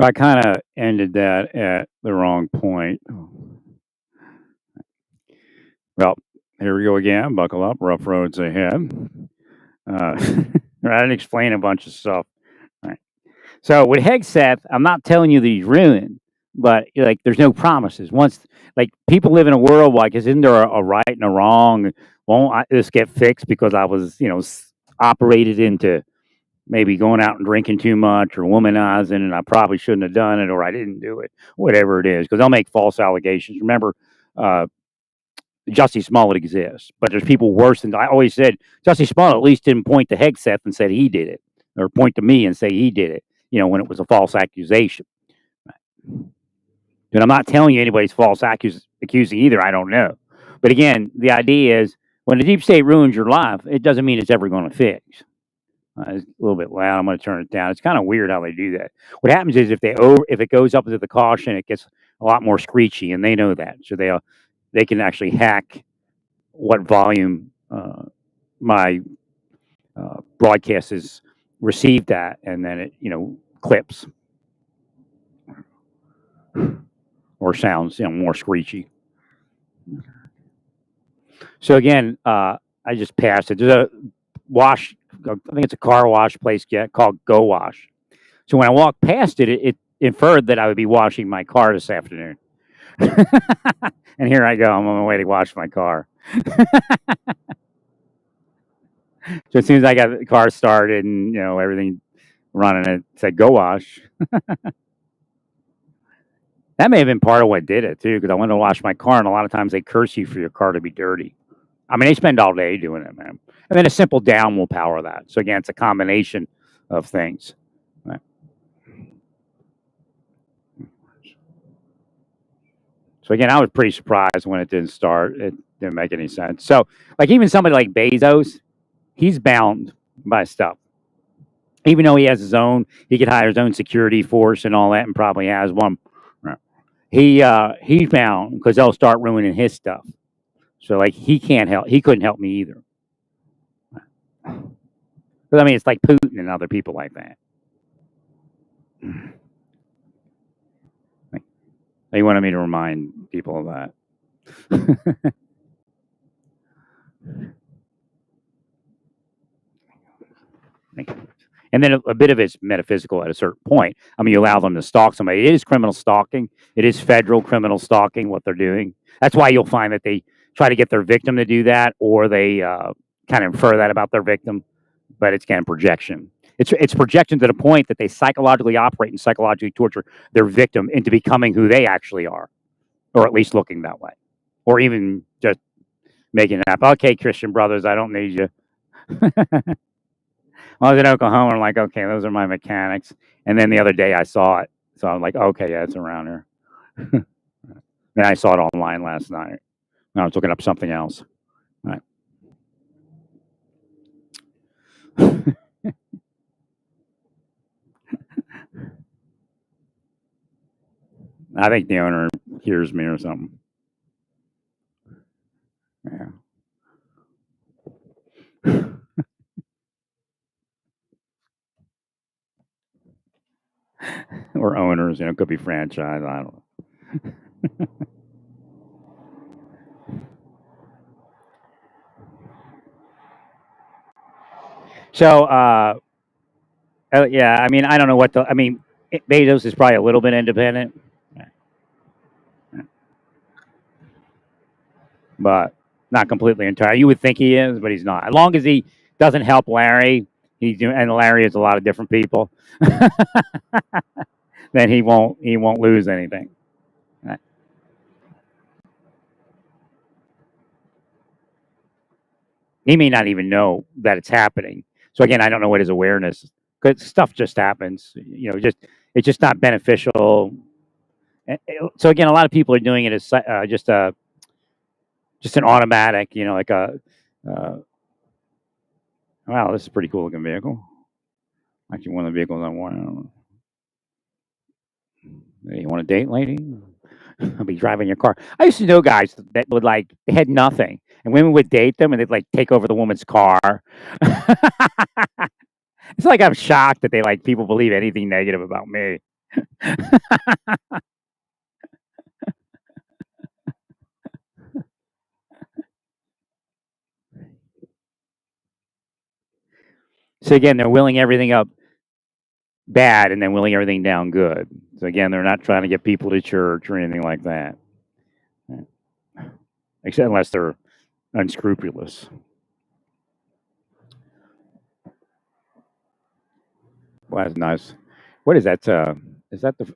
I kind of ended that at the wrong point. Well, here we go again. Buckle up. Rough roads ahead. I didn't explain a bunch of stuff. All right. So with Hegseth, I'm not telling you that he's ruined, but like, there's no promises. Once, like, people live in a world like, isn't there a right and a wrong? Won't this get fixed because I was, operated into maybe going out and drinking too much or womanizing, and I probably shouldn't have done it, or I didn't do it, whatever it is, because they'll make false allegations. Remember, uh, Jussie Smollett exists, but there's people worse than I always said. Jussie Smollett at least didn't point to Hegseth and said he did it, or point to me and say he did it. When it was a false accusation. And I'm not telling you anybody's accusing either. I don't know, but again, the idea is when the deep state ruins your life, it doesn't mean it's ever going to fix. It's a little bit loud. I'm going to turn it down. It's kind of weird how they do that. What happens is if it goes up to the caution, it gets a lot more screechy, and they know that, so they can actually hack what volume my broadcast is received at, and then it clips or sounds more screechy. So again, I just passed it. There's a wash. I think it's a car wash place called Go Wash. So when I walked past it, it inferred that I would be washing my car this afternoon. And here I go. I'm on my way to wash my car. So as soon as I got the car started and everything running, it said Go Wash. That may have been part of what did it too, because I went to wash my car, and a lot of times they curse you for your car to be dirty. I mean, they spend all day doing it, man. And then a simple down will power that. So again, it's a combination of things. Right. So again, I was pretty surprised when it didn't start. It didn't make any sense. So like even somebody like Bezos, he's bound by stuff. Even though he has he could hire his own security force and all that, and probably has one. He's bound because they'll start ruining his stuff. So like he couldn't help me either. But I mean, it's like Putin and other people like that. They wanted me to remind people of that. And then a bit of it's metaphysical at a certain point. I mean, you allow them to stalk somebody. It is criminal stalking. It is federal criminal stalking, what they're doing. That's why you'll find that they try to get their victim to do that, or they kind of infer that about their victim. But it's kind of projection. It's projection to the point that they psychologically operate and psychologically torture their victim into becoming who they actually are, or at least looking that way, or even just making it up. Okay, Christian brothers, I don't need you. I was in Oklahoma, I'm like, okay, those are my mechanics. And then the other day I saw it. So I'm like, okay, yeah, it's around here. And I saw it online last night. I was looking up something else. All right. I think the owner hears me or something. Yeah. Or owners, it could be franchise. I don't know. So, yeah, I mean, I don't know what Bezos is probably a little bit independent, but not completely entire. You would think he is, but he's not. As long as he doesn't help Larry, and Larry is a lot of different people, then he won't lose anything. Right. He may not even know that it's happening. So again, I don't know what his awareness, because stuff just happens. It's just not beneficial. So again, a lot of people are doing it as just an automatic. Like a wow, this is a pretty cool looking vehicle. Actually, one of the vehicles I want. I don't know. Hey, you want a date, lady? I'll be driving your car. I used to know guys that would they had nothing, and women would date them, and they'd take over the woman's car. It's like I'm shocked that people believe anything negative about me. So again, they're willing everything up bad and then willing everything down good. So again, they're not trying to get people to church or anything like that, except unless they're unscrupulous. Well, that's nice. What is that the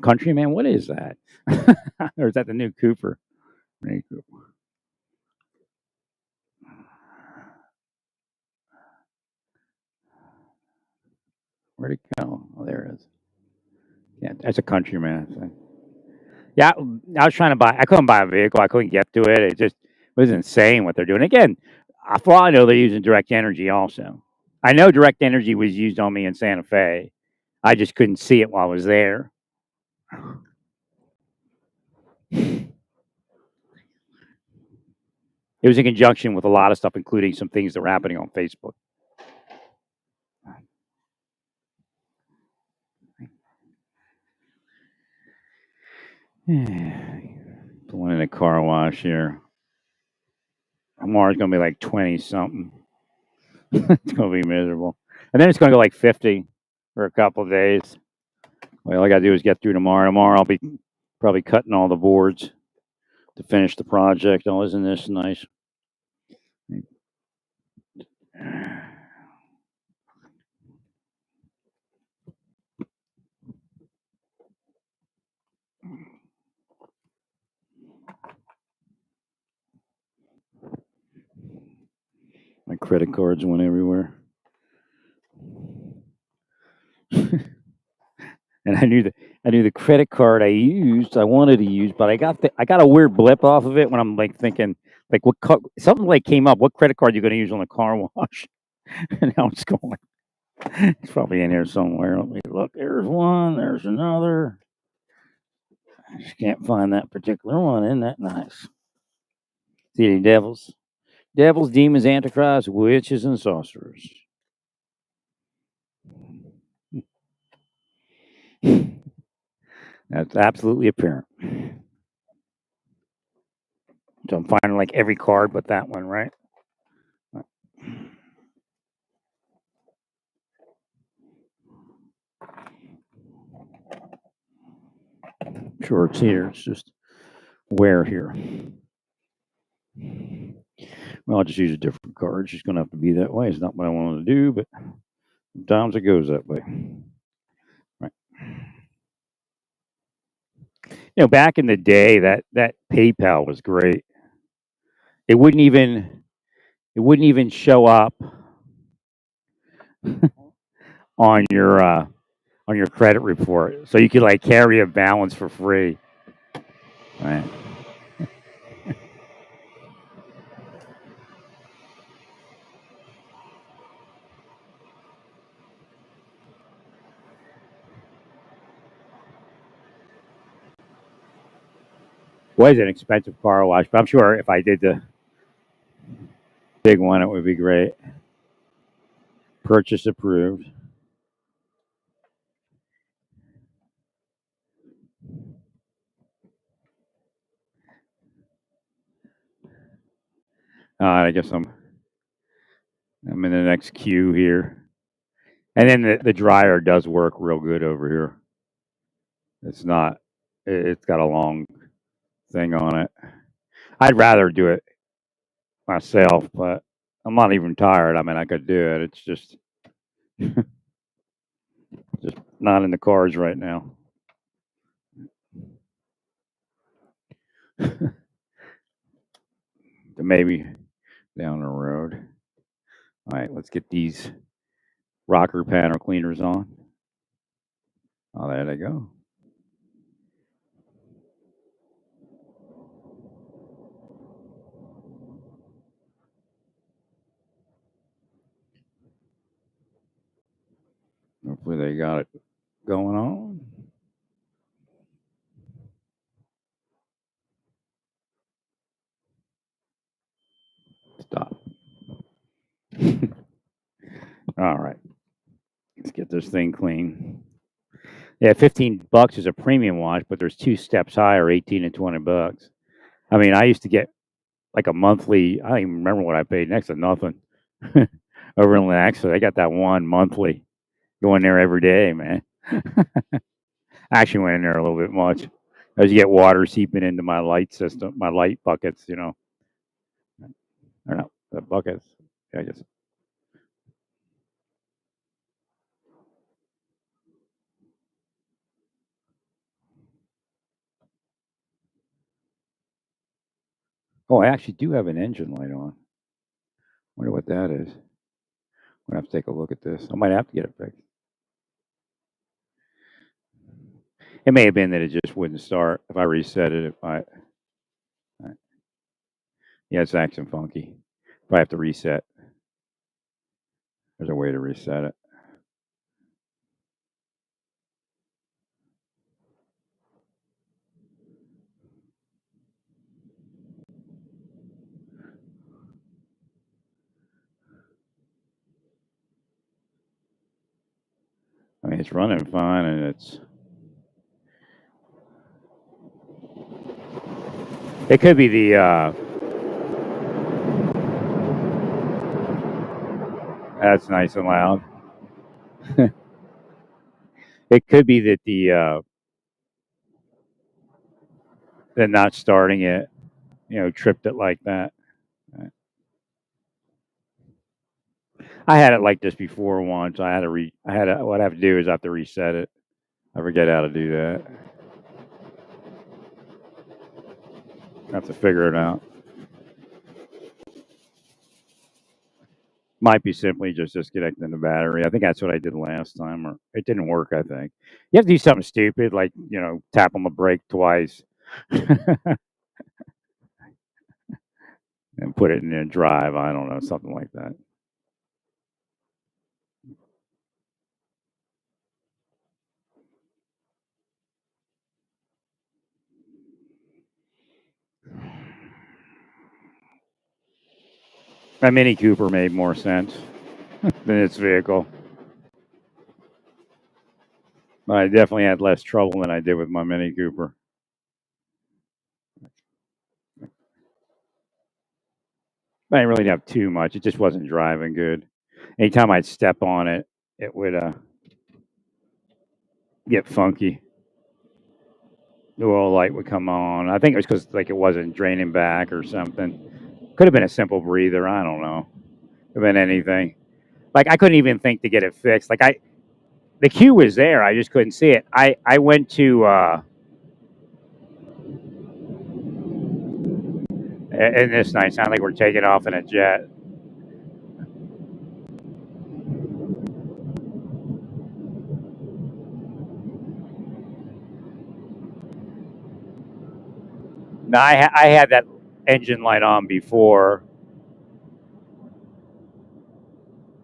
Countryman? What is that? Or is that the new Cooper? Mini Cooper. Where'd it go? Oh, there it is. Yeah, that's a Countryman. Yeah, I was trying to buy. I couldn't buy a vehicle. I couldn't get to it. It just was insane what they're doing. Again, for all I know, they're using direct energy also. I know direct energy was used on me in Santa Fe. I just couldn't see it while I was there. It was in conjunction with a lot of stuff, including some things that were happening on Facebook. Pulling in a car wash here. Tomorrow's gonna be like 20 something. It's gonna be miserable, and then it's gonna go like 50 for a couple of days. Well, all I gotta do is get through tomorrow. Tomorrow I'll be probably cutting all the boards to finish the project. Oh, isn't this nice? My credit cards went everywhere. And I knew the credit card I wanted to use, but I got a weird blip off of it when I'm like thinking like something like came up. What credit card are you going to use on the car wash? And now it's going. It's probably in here somewhere. Let me look. There's one. There's another. I just can't find that particular one. Isn't that nice? See any devils? Devils, demons, antichrists, witches, and sorcerers. That's absolutely apparent. So I'm finding like every card but that one, right? Sure, it's here. It's just where here. Well, I'll just use a different card. It's just going to have to be that way. It's not what I wanted to do, but sometimes it goes that way. Right. You know, back in the day, that PayPal was great. It wouldn't even it wouldn't even show up on your credit report, so you could like carry a balance for free. Right. Was an expensive car wash, but I'm sure if I did the big one, it would be great. Purchase approved. I guess I'm in the next queue here, and then the dryer does work real good over here. It's not. It's got a long thing on it. I'd rather do it myself, but I'm not even tired. I mean, I could do it. It's just not in the cards right now. Maybe down the road. All right, let's get these rocker panel cleaners on. Oh, there they go. Hopefully they got it going on. Stop. All right. Let's get this thing clean. Yeah, $15 is a premium wash, but there's 2 steps higher, 18 and $20. I mean, I used to get like a monthly. I don't even remember what I paid. Next to nothing. Over in Lenexa, I got that one monthly. Going there every day, man. I actually went in there a little bit much. As you get water seeping into my light system, my light buckets, or not the buckets. Yeah, I guess. Oh, I actually do have an engine light on. Wonder what that is. I'm gonna have to take a look at this. I might have to get it fixed. It may have been that it just wouldn't start. If I reset it, yeah, it's acting funky. If I have to reset, there's a way to reset it. I mean, it's running fine, and it could be the. That's nice and loud. It could be that the not starting it, tripped it like that. I had it like this before once. What I have to do is I have to reset it. I forget how to do that. I have to figure it out. Might be simply just disconnecting the battery. I think that's what I did last time, or it didn't work. I think you have to do something stupid like tap on the brake twice and put it in a drive. I don't know, something like that. My Mini Cooper made more sense than its vehicle. I definitely had less trouble than I did with my Mini Cooper. I didn't really have too much. It just wasn't driving good. Anytime I'd step on it, it would get funky. The oil light would come on. I think it was because like it wasn't draining back or something. Could have been a simple breather. I don't know. Could have been anything. Like I couldn't even think to get it fixed. The cue was there. I just couldn't see it. I went to and this night sound like we're taking off in a jet. No, I had that engine light on before,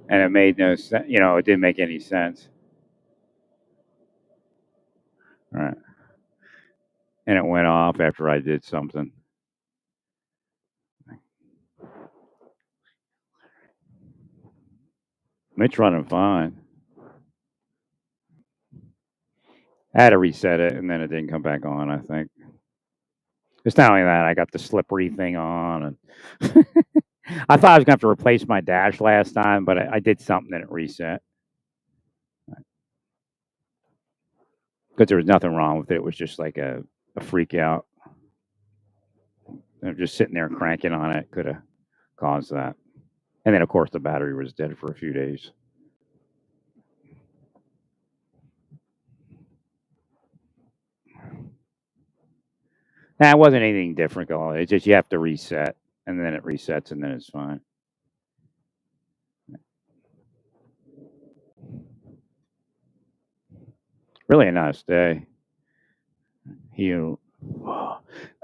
and it made no sense. It didn't make any sense. All right, and it went off after I did something. It's running fine. I had to reset it, and then it didn't come back on. I think it's not only that I got the slippery thing on, and I thought I was gonna have to replace my dash last time, but I did something and it reset because there was nothing wrong with it. It was just like a freak out. Just sitting there cranking on it could have caused that. And then, of course, the battery was dead for a few days. That wasn't anything difficult. It's just you have to reset, and then it resets, and then it's fine. Really a nice day. You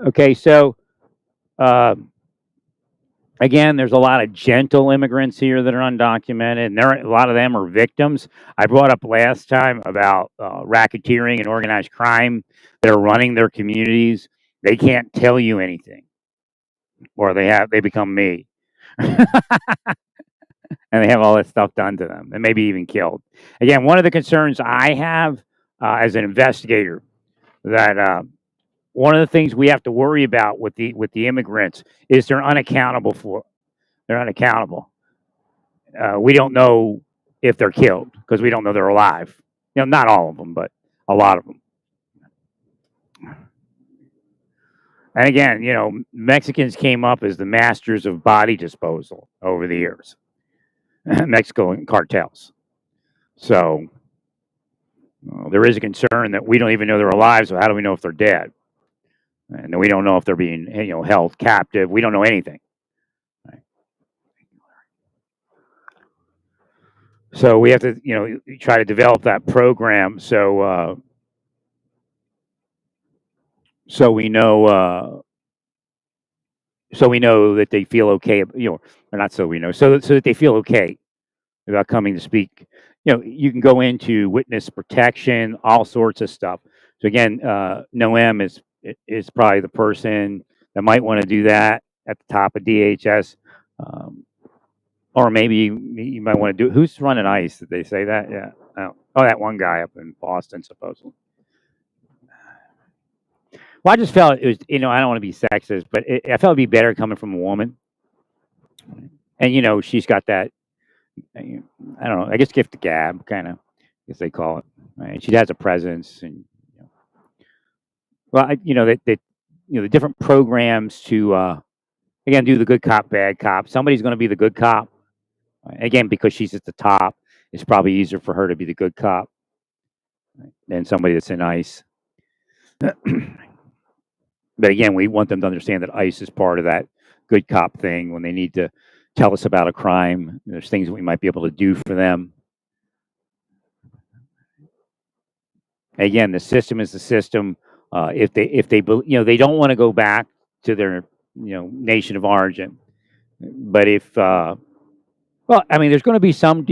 okay? So again, there's a lot of gentle immigrants here that are undocumented, and a lot of them are victims. I brought up last time about racketeering and organized crime that are running their communities. They can't tell you anything, or they become me. and they have all that stuff done to them, and maybe even killed. Again, one of the concerns I have as an investigator that one of the things we have to worry about with the immigrants is they're unaccountable for. They're unaccountable. We don't know if they're killed because we don't know they're alive. You know, not all of them, but a lot of them. And again, you know, Mexicans came up as the masters of body disposal over the years. Mexico and cartels. So there is a concern that we don't even know they're alive. So how do we know if they're dead? And we don't know if they're being, you know, held captive. We don't know anything. Right? So we have to, you know, try to develop that program so we know that they feel okay. You know, or not so we know, so that they feel okay about coming to speak. You know, you can go into witness protection, all sorts of stuff. So again, Noem is probably the person that might want to do that at the top of DHS, or maybe you might want to do. Who's running ICE? Did they say that? Yeah. Oh, that one guy up in Boston, supposedly. Well, I just felt it was, you know, I don't want to be sexist, but I felt it'd be better coming from a woman. And, you know, she's got that, I don't know, I guess gift of gab, kind of, as they call it. Right? She has a presence. And, you know, well, you know, that, you know, the different programs to, again, do the good cop, bad cop. Somebody's going to be the good cop. Right? Again, because she's at the top, it's probably easier for her to be the good cop, right, than somebody that's in ICE. But again, we want them to understand that ICE is part of that good cop thing when they need to tell us about a crime. There's things that we might be able to do for them. Again, the system is the system. If they you know, they don't want to go back to their, you know, nation of origin, but if well, I mean, there's going to be some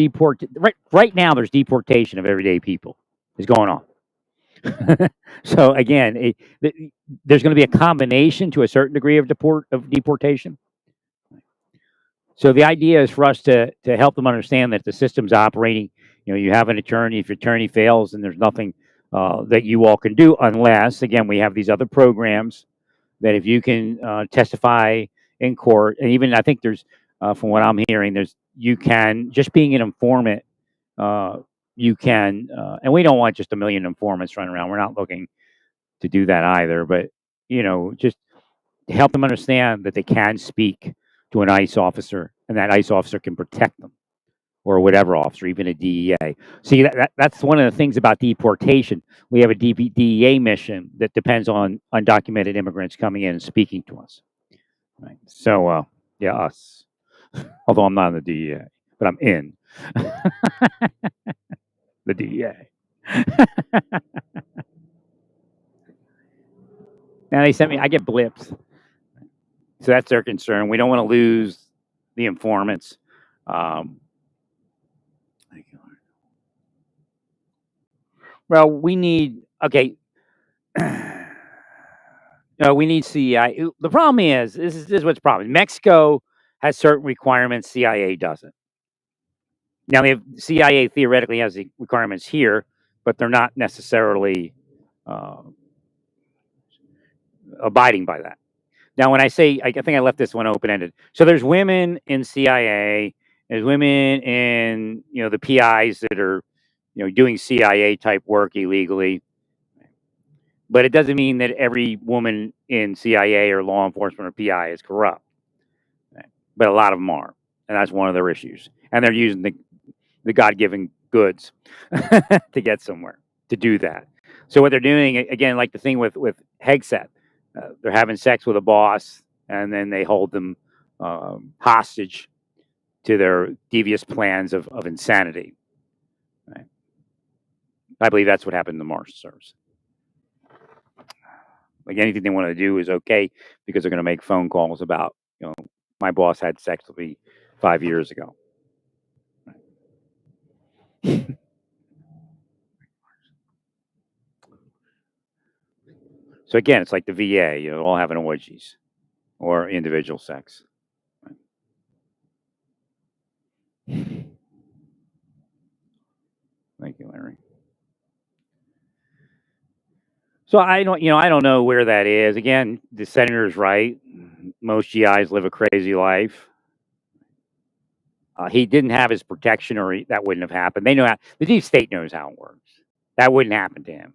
right now. There's deportation of everyday people is going on. So again, there's going to be a combination to a certain degree of deportation. So the idea is for us to help them understand that the system's operating. You know, you have an attorney. If your attorney fails, then there's nothing that you all can do unless, again, we have these other programs that if you can testify in court, and even I think there's, from what I'm hearing, you can just being an informant. You can, and we don't want just a million informants running around. We're not looking to do that either. But you know, just help them understand that they can speak to an ICE officer, and that ICE officer can protect them, or whatever officer, even a DEA. See, that's one of the things about deportation. We have a DEA mission that depends on undocumented immigrants coming in and speaking to us. Right. So, yeah, us. Although I'm not in the DEA, but I'm in the DEA. Now they sent me. I get blips, so that's their concern. We don't want to lose the informants. Well, we need okay. We need CIA. The problem is this is what's the problem. Mexico has certain requirements CIA doesn't. Now, they have, CIA theoretically has the requirements here, but they're not necessarily uh, abiding by that. Now, when I say, I think I left this one open ended. So there's women in CIA. There's women in, you know, the PIs that are, you know, doing CIA type work illegally. But it doesn't mean that every woman in CIA or law enforcement or PI is corrupt. But a lot of them are, and that's one of their issues. And they're using the God-given goods to get somewhere to do that. So what they're doing again, like the thing with Hegseth, they're having sex with a boss, and then they hold them hostage to their devious plans of insanity. Right? I believe that's what happened in the Marshal Service. Like anything they want to do is okay because they're going to make phone calls about, you know, my boss had sex with me 5 years ago. So again, it's like the VA, you know, all having orgies or individual sex. Thank you, Larry. So I don't know where that is. Again, the senator's right. Most GIs live a crazy life. He didn't have his protection, or that wouldn't have happened. They know how the deep state knows how it works. That wouldn't happen to him.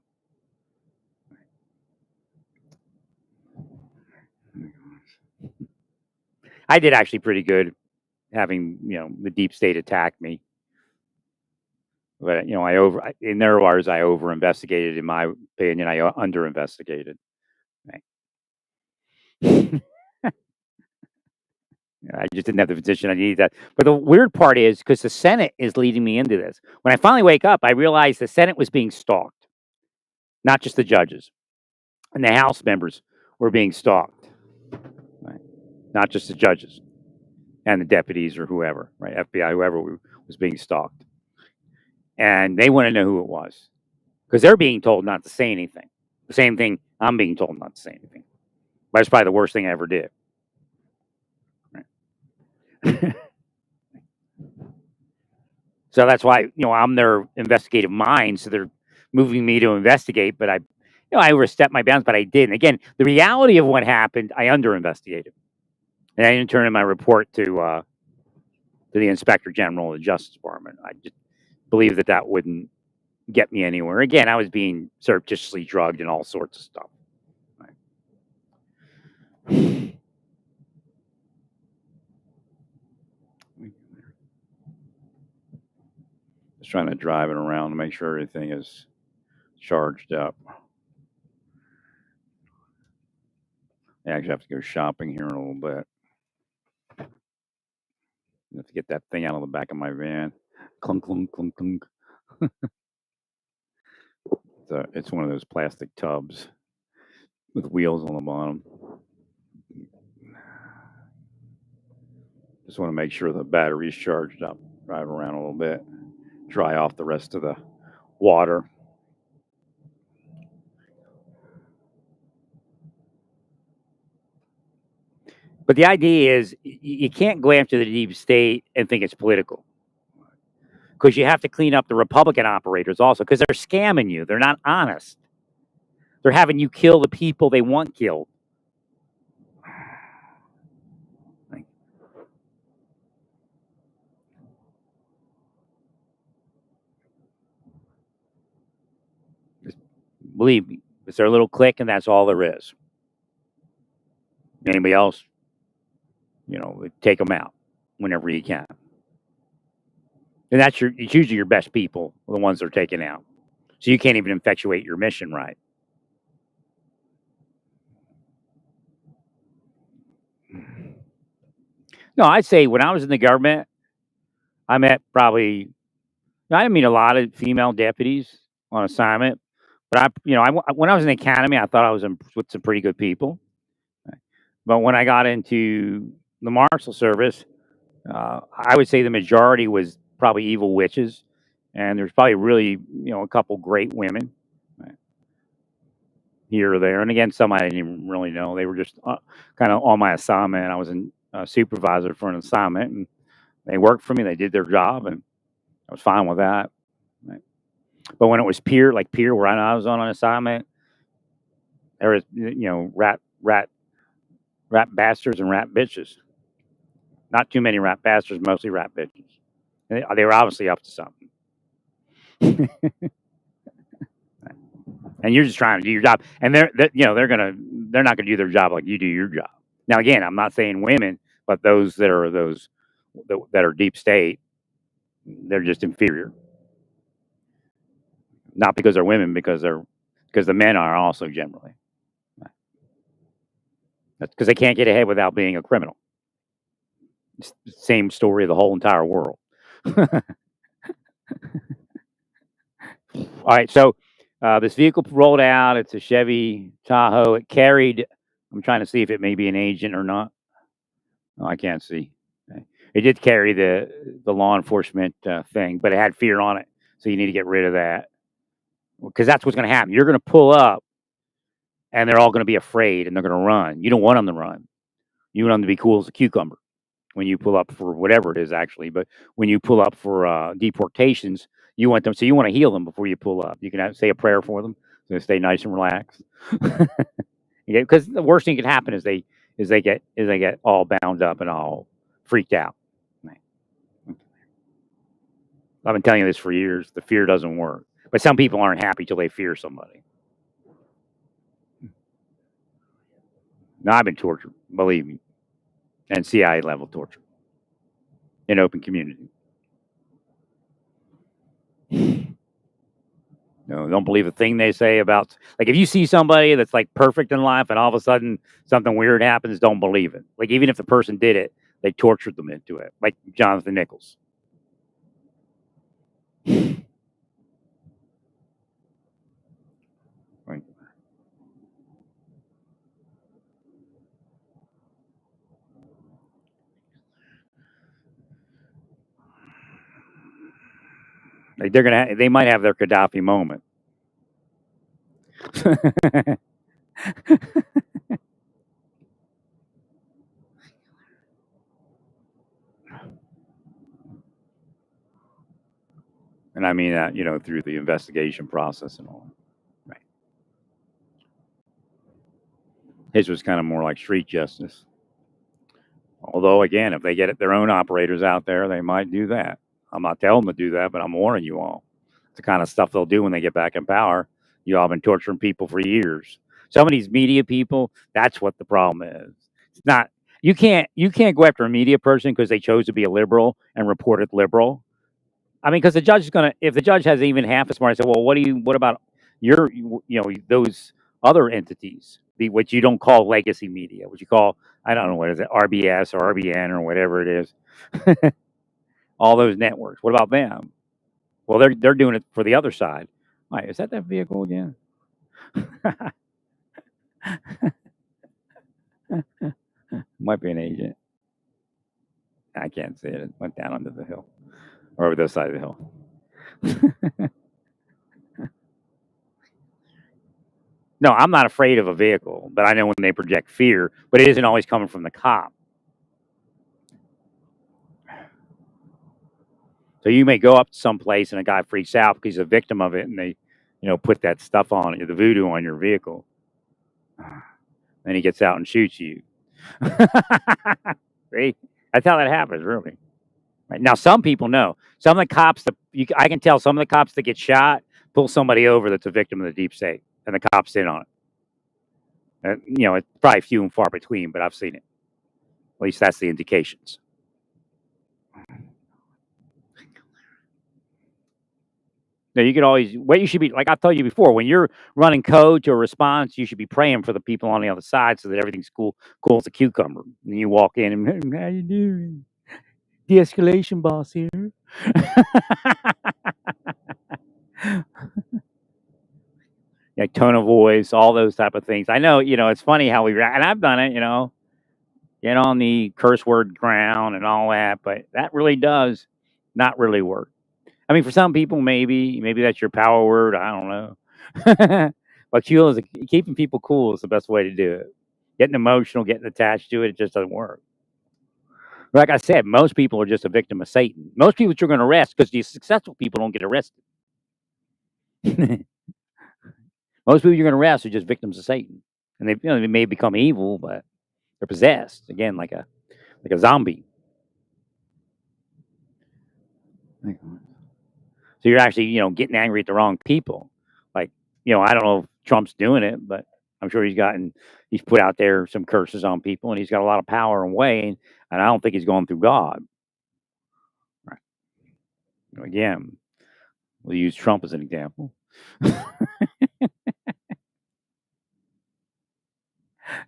I did actually pretty good having the deep state attack me, but in their words I over investigated. In my opinion, I under investigated. Right. I just didn't have the position I needed that. But the weird part is because the Senate is leading me into this. When I finally wake up, I realize the Senate was being stalked, not just the judges, and the House members were being stalked, right? Not just the judges and the deputies or whoever, right? FBI, whoever was being stalked, and they want to know who it was because they're being told not to say anything. The same thing I'm being told not to say anything. That's probably the worst thing I ever did. Right? So that's why I'm their investigative mind. So they're moving me to investigate, but I overstepped my bounds, but I didn't. Again, the reality of what happened, I under investigated, and I didn't turn in my report to the Inspector General of the Justice Department. I just believe that wouldn't get me anywhere. Again, I was being surreptitiously drugged and all sorts of stuff. Right. Just trying to drive it around to make sure everything is charged up. I actually have to go shopping here in a little bit. I have to get that thing out of the back of my van. Clunk, clunk, clunk, clunk. It's one of those plastic tubs with wheels on the bottom. Just want to make sure the battery's charged up. Drive around a little bit. Dry off the rest of the water. But the idea is you can't go after the deep state and think it's political, because you have to clean up the Republican operators also, because they're scamming you. They're not honest. They're having you kill the people they want killed. Just believe me, it's their little clique, and that's all there is. Anybody else, take them out whenever you can. And it's usually your best people, the ones they're taking out. So you can't even effectuate your mission right. No, I'd say when I was in the government, I met I didn't meet a lot of female deputies on assignment, but when I was in the academy, I thought I was with some pretty good people. But when I got into the Marshal Service, I would say the majority was probably evil witches, and there's probably really a couple great women, right, here or there. And again, some I didn't even really know. They were just kind of on my assignment. I was a supervisor for an assignment, and they worked for me. They did their job, and I was fine with that. Right. But when it was peer, where I was on an assignment, there was rat bastards and rat bitches. Not too many rat bastards, mostly rat bitches. And they were obviously up to something. And you're just trying to do your job, and they're not gonna do their job like you do your job. Now, again, I'm not saying women, but those that are deep state, they're just inferior. Not because they're women, because the men are also generally. That's because they can't get ahead without being a criminal. It's the same story of the whole entire world. All right, so this vehicle rolled out. It's a Chevy Tahoe. It carried. I'm trying to see if it may be an agent or not. Oh, I can't see. Okay. It did carry the law enforcement thing, but it had fear on it, so you need to get rid of that, because that's what's going to happen. You're going to pull up, and they're all going to be afraid, and they're going to run. You don't want them to run. You want them to be cool as a cucumber when you pull up for whatever it is, actually. But when you pull up for deportations, You want them, so you want to heal them before you pull up. You can say a prayer for them so they stay nice and relaxed. Because the worst thing that could happen is they get all bound up and all freaked out. I've been telling you this for years. The fear doesn't work, but some people aren't happy till they fear somebody. No, I've been tortured, believe me, and CIA level torture in open community. No, don't believe a thing they say about, like, if you see somebody that's like perfect in life and all of a sudden something weird happens, don't believe it. Like, even if the person did it, they tortured them into it, like Jonathan Nichols. Right. Like, they might have their Gaddafi moment. And I mean that, through the investigation process and all. Right. His was kind of more like street justice. Although, again, if they get their own operators out there, they might do that. I'm not telling them to do that, but I'm warning you all. It's the kind of stuff they'll do when they get back in power. You all been torturing people for years. Some of these media people, that's what the problem is. It's not you can't go after a media person because they chose to be a liberal and report it liberal. I mean, because the judge is gonna, if the judge has even half as smart, I say, well, what about your, those other entities, what you don't call legacy media, what you call, I don't know, what is it, RBS or RBN or whatever it is, all those networks. What about them? Well, they're doing it for the other side. Wait, is that vehicle again? Might be an agent. I can't see it. It went down under the hill, or over the side of the hill. No, I'm not afraid of a vehicle, but I know when they project fear, but it isn't always coming from the cop. So you may go up to some place and a guy freaks out because he's a victim of it, and they, put that stuff on it, the voodoo on your vehicle. Then he gets out and shoots you. See? That's how that happens, really. Right. Now, some people know. Some of the cops I can tell some of the cops that get shot pull somebody over that's a victim of the deep state, and the cops in on it. It's probably few and far between, but I've seen it. At least that's the indications. Now, you could always, what you should be, like I told you before, when you're running code to a response, you should be praying for the people on the other side so that everything's cool as a cucumber. And you walk in and, how you doing? De-escalation boss here. Yeah, tone of voice, all those type of things. I know, it's funny how we, and I've done it, get on the curse word ground and all that, but that really does not really work. I mean, for some people, maybe that's your power word. I don't know. But keeping people cool is the best way to do it. Getting emotional, getting attached to it, it just doesn't work. Like I said, most people are just a victim of Satan. Most people you're going to arrest, because these successful people don't get arrested. Most people you're going to arrest are just victims of Satan, and they may become evil, but they're possessed again, like a zombie. So you're actually, getting angry at the wrong people. Like, I don't know if Trump's doing it, but I'm sure he's put out there some curses on people, and he's got a lot of power and weight, and I don't think he's going through God. Right. Again, we'll use Trump as an example.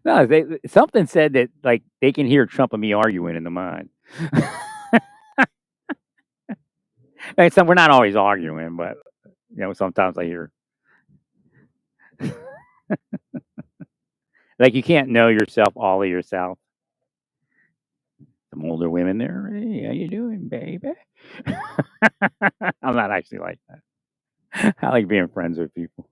No, something said that, like, they can hear Trump and me arguing in the mind. And we're not always arguing, but sometimes I hear. Like, you can't know yourself, all of yourself. Some older women there. Hey, how you doing, baby? I'm not actually like that. I like being friends with people.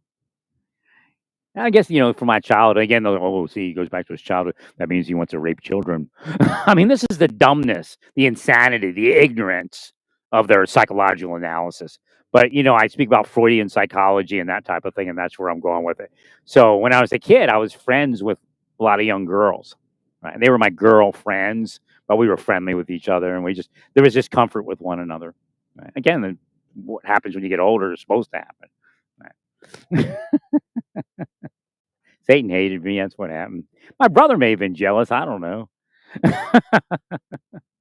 I guess, from my childhood, again, see, he goes back to his childhood. That means he wants to rape children. I mean, this is the dumbness, the insanity, the ignorance of their psychological analysis. But, I speak about Freudian psychology and that type of thing, and that's where I'm going with it. So when I was a kid, I was friends with a lot of young girls, right? They were my girlfriends, but we were friendly with each other, and there was just comfort with one another. Right? Again, what happens when you get older is supposed to happen. Right? Satan hated me. That's what happened. My brother may have been jealous. I don't know.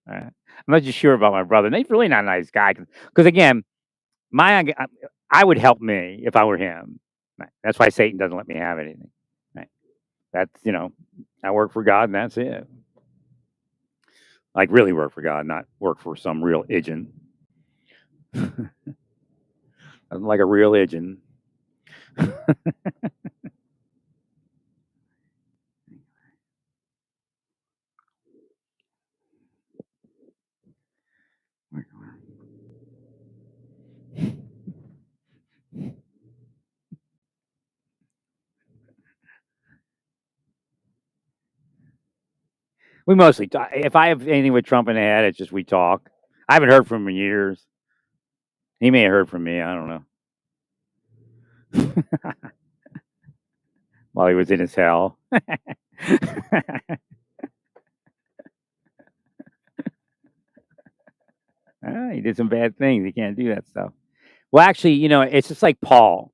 I'm not just sure about my brother. And he's really not a nice guy. Because again, my I would help me if I were him. Right. That's why Satan doesn't let me have anything. Right. That's I work for God and that's it. Like really work for God, not work for some real agent. Like a real agent. We mostly talk. If I have anything with Trump in the head, it's just we talk. I haven't heard from him in years. He may have heard from me. I don't know. While he was in his hell. He did some bad things. He can't do that stuff. Well, actually, it's just like Paul.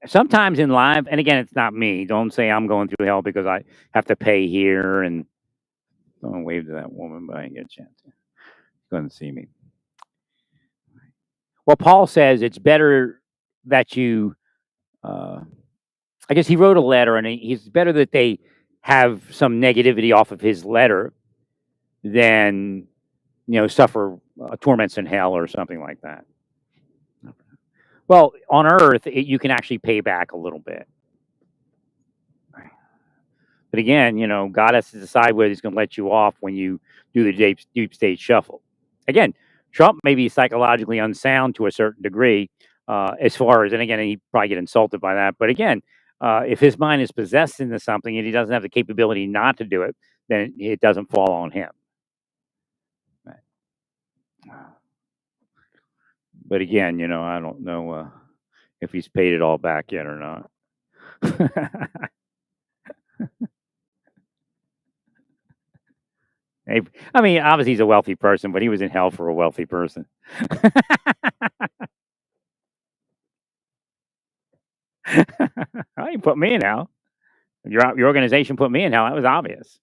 Sometimes in life, and again, it's not me. Don't say I'm going through hell because I have to pay here and don't wave to that woman, but I didn't get a chance to. Couldn't see me. Well, Paul says it's better that you. I guess he wrote a letter, and he's better that they have some negativity off of his letter than suffer torments in hell or something like that. Well, on Earth, you can actually pay back a little bit. But again, God has to decide whether he's going to let you off when you do the deep state shuffle. Again, Trump may be psychologically unsound to a certain degree, as far as, and again, he'd probably get insulted by that. But again, if his mind is possessed into something and he doesn't have the capability not to do it, then it doesn't fall on him. Right. But again, I don't know if he's paid it all back yet or not. I mean, obviously he's a wealthy person, but he was in hell for a wealthy person. Oh, you put me in hell. Your organization put me in hell. That was obvious.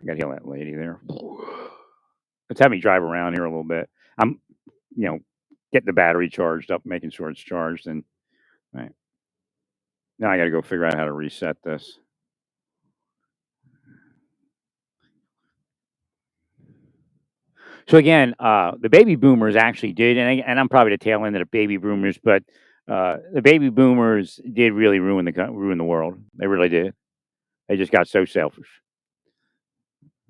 I got to heal that lady there. Let's have me drive around here a little bit. I'm, you know, getting the battery charged up, making sure it's charged, and right now I got to go figure out how to reset this. So again, the baby boomers actually did, and I'm probably the tail end of the baby boomers, but the baby boomers did really ruin the world. They really did. They just got so selfish.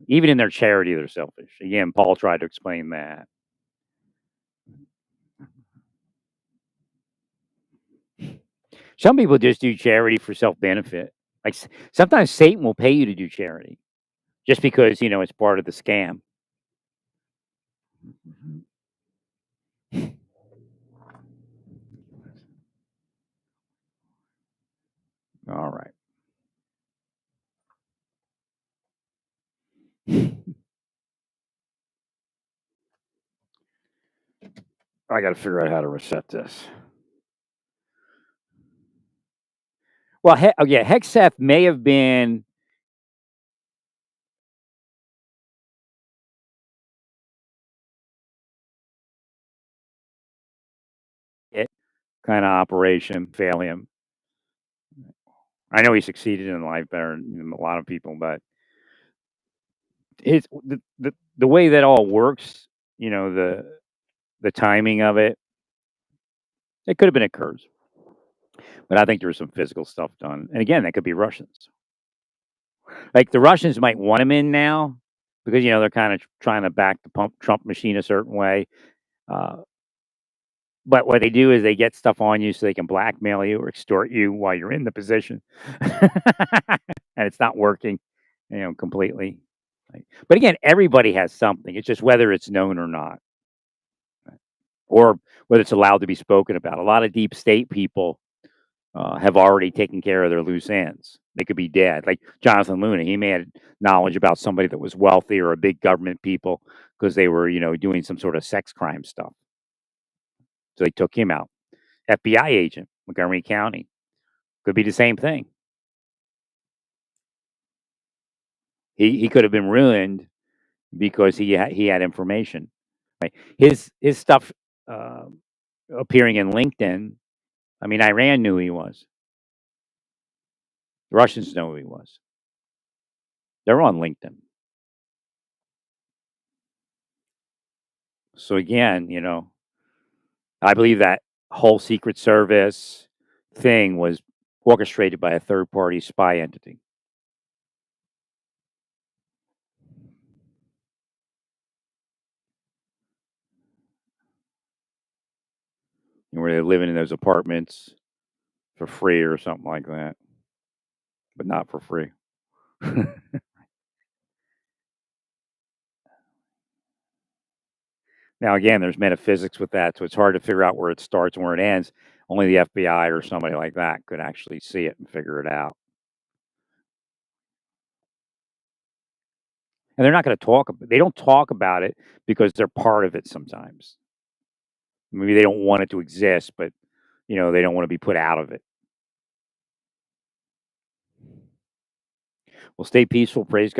Even in their charity, they're selfish. Again, Paul tried to explain that. Some people just do charity for self benefit. Like sometimes Satan will pay you to do charity just because it's part of the scam. All right. I got to figure out how to reset this. Well, oh yeah, Hexeth may have been it kind of operation fail him. I know he succeeded in life better than a lot of people, but the way that all works, the timing of it, it could have been a curse. But I think there was some physical stuff done. And again, that could be Russians. Like the Russians might want him in now, because they're kind of trying to back the Trump machine a certain way. Uh, but what they do is they get stuff on you so they can blackmail you or extort you while you're in the position, and it's not working, completely. But again, everybody has something. It's just whether it's known or not, or whether it's allowed to be spoken about. A lot of deep state people have already taken care of their loose ends. They could be dead. Like Jonathan Luna, he may have knowledge about somebody that was wealthy or a big government people because they were, doing some sort of sex crime stuff. So they took him out. FBI agent, Montgomery County, could be the same thing. He could have been ruined because he had information. Right? His stuff uh, appearing in LinkedIn. I mean, Iran knew who he was. The Russians know who he was. They're on LinkedIn. So again, I believe that whole Secret Service thing was orchestrated by a third party spy entity. Where they're living in those apartments for free or something like that, but not for free. Now, again, there's metaphysics with that, so it's hard to figure out where it starts and where it ends. Only the FBI or somebody like that could actually see it and figure it out. And they're not going to talk. They don't talk about it because they're part of it. Sometimes maybe they don't want it to exist, but they don't want to be put out of it. Well, stay peaceful. Praise God.